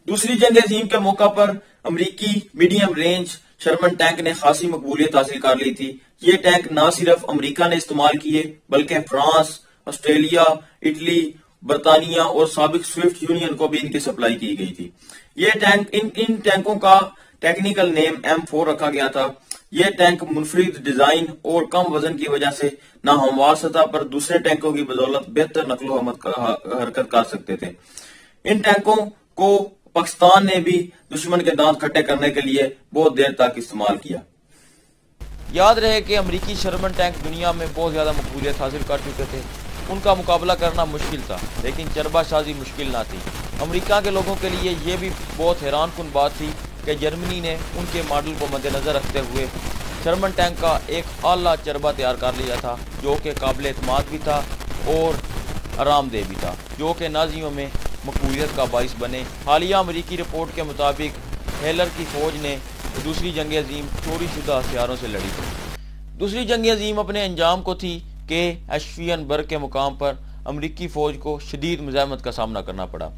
دوسری جنگ عظیم کے موقع پر امریکی میڈیم رینج شرمن ٹینک نے خاصی مقبولیت حاصل کر لی تھی۔ یہ ٹینک نہ صرف امریکہ نے استعمال کیے بلکہ فرانس، آسٹریلیا، اٹلی، برطانیہ اور سابق سویفٹ یونین کو بھی ان کی سپلائی کی گئی تھی۔ یہ ٹینک ان ٹینکوں کا ٹیکنیکل نیم M4 رکھا گیا تھا۔ یہ ٹینک منفرد ڈیزائن اور کم وزن کی وجہ سے ناہموار سطح پر دوسرے ٹینکوں کی بدولت بہتر نقل و حرکت کر سکتے تھے۔ ان ٹینکوں کو پاکستان نے بھی دشمن کے دانت کھٹے کرنے کے لیے بہت دیر تک استعمال کیا۔ یاد رہے کہ امریکی شرمن ٹینک دنیا میں بہت زیادہ مقبولیت حاصل کر چکے تھے۔ ان کا مقابلہ کرنا مشکل تھا، لیکن چربہ سازی مشکل نہ تھی۔ امریکہ کے لوگوں کے لیے یہ بھی بہت حیران کن بات تھی کہ جرمنی نے ان کے ماڈل کو مد نظر رکھتے ہوئے شرمن ٹینک کا ایک اعلیٰ چربہ تیار کر لیا تھا، جو کہ قابل اعتماد بھی تھا اور آرام دہ بھی تھا، جو کہ نازیوں میں مقبولیت کا باعث بنے۔ حالیہ امریکی رپورٹ کے مطابق ہیلر کی فوج نے دوسری جنگ عظیم چوری شدہ ہتھیاروں سے لڑی تھی۔ دوسری جنگ عظیم اپنے انجام کو تھی کہ ایشفینبرگ کے مقام پر امریکی فوج کو شدید مزاحمت کا سامنا کرنا پڑا۔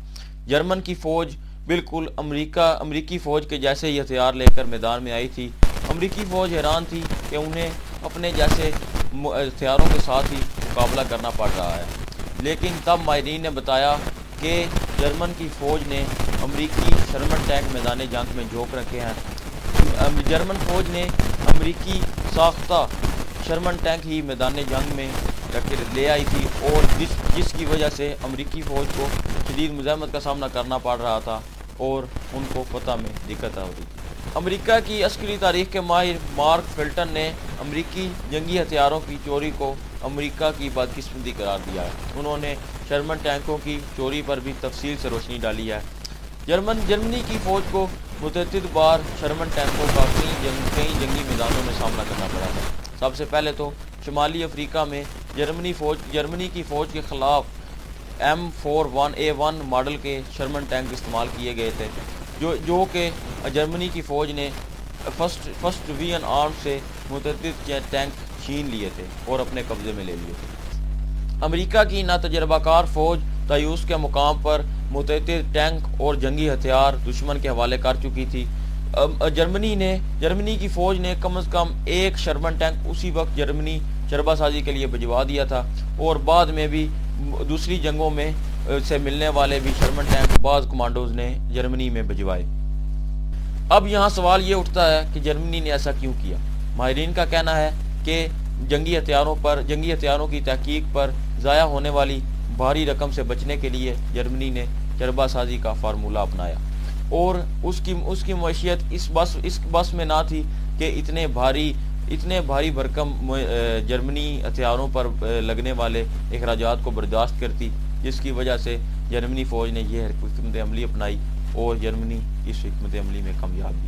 جرمن کی فوج بالکل امریکی فوج کے جیسے ہی ہتھیار لے کر میدان میں آئی تھی۔ امریکی فوج حیران تھی کہ انہیں اپنے جیسے ہتھیاروں کے ساتھ ہی مقابلہ کرنا پڑ رہا ہے، لیکن تب ماہرین نے بتایا کہ جرمن کی فوج نے امریکی شرمن ٹینک میدان جنگ میں جھونک رکھے ہیں۔ جرمن فوج نے امریکی ساختہ شرمن ٹینک ہی میدان جنگ میں لے آئی تھی، اور جس کی وجہ سے امریکی فوج کو شدید مزاحمت کا سامنا کرنا پڑ رہا تھا اور ان کو فتح میں دقت آ رہی تھی۔ امریکہ کی عسکری تاریخ کے ماہر مارک فلٹن نے امریکی جنگی ہتھیاروں کی چوری کو امریکہ کی بدقسمتی قرار دیا ہے۔ انہوں نے شرمن ٹینکوں کی چوری پر بھی تفصیل سے روشنی ڈالی ہے۔ جرمنی کی فوج کو متعدد بار شرمن ٹینکوں کا کئی جنگی میدانوں میں سامنا کرنا پڑا ہے۔ سب سے پہلے تو شمالی افریقہ میں جرمنی کی فوج کے خلاف M41A1 ماڈل کے شرمن ٹینک استعمال کیے گئے تھے، جو کہ جرمنی کی فوج نے فرسٹ ڈویژن آرمز سے متعدد ٹینک چھین لیے تھے اور اپنے قبضے میں لے لیے تھے۔ امریکہ کی ناتجربہ کار فوج تیوس کے مقام پر متعدد ٹینک اور جنگی ہتھیار دشمن کے حوالے کر چکی تھی۔ جرمنی کی فوج نے کم از کم ایک شرمن ٹینک اسی وقت جرمنی چربہ سازی کے لیے بھجوا دیا تھا، اور بعد میں بھی دوسری جنگوں میں سے ملنے والے بھی شرمن ٹینک بعض کمانڈوز نے جرمنی میں بھجوائے۔ اب یہاں سوال یہ اٹھتا ہے کہ جرمنی نے ایسا کیوں کیا؟ ماہرین کا کہنا ہے کہ جنگی ہتھیاروں کی تحقیق پر ضائع ہونے والی بھاری رقم سے بچنے کے لیے جرمنی نے چربہ سازی کا فارمولہ اپنایا، اور اس کی معیشت اس بس میں نہ تھی کہ اتنے بھاری بھرکم جرمنی ہتھیاروں پر لگنے والے اخراجات کو برداشت کرتی، جس کی وجہ سے جرمنی فوج نے یہ حکمت عملی اپنائی اور جرمنی اس حکمت عملی میں کامیاب بھی۔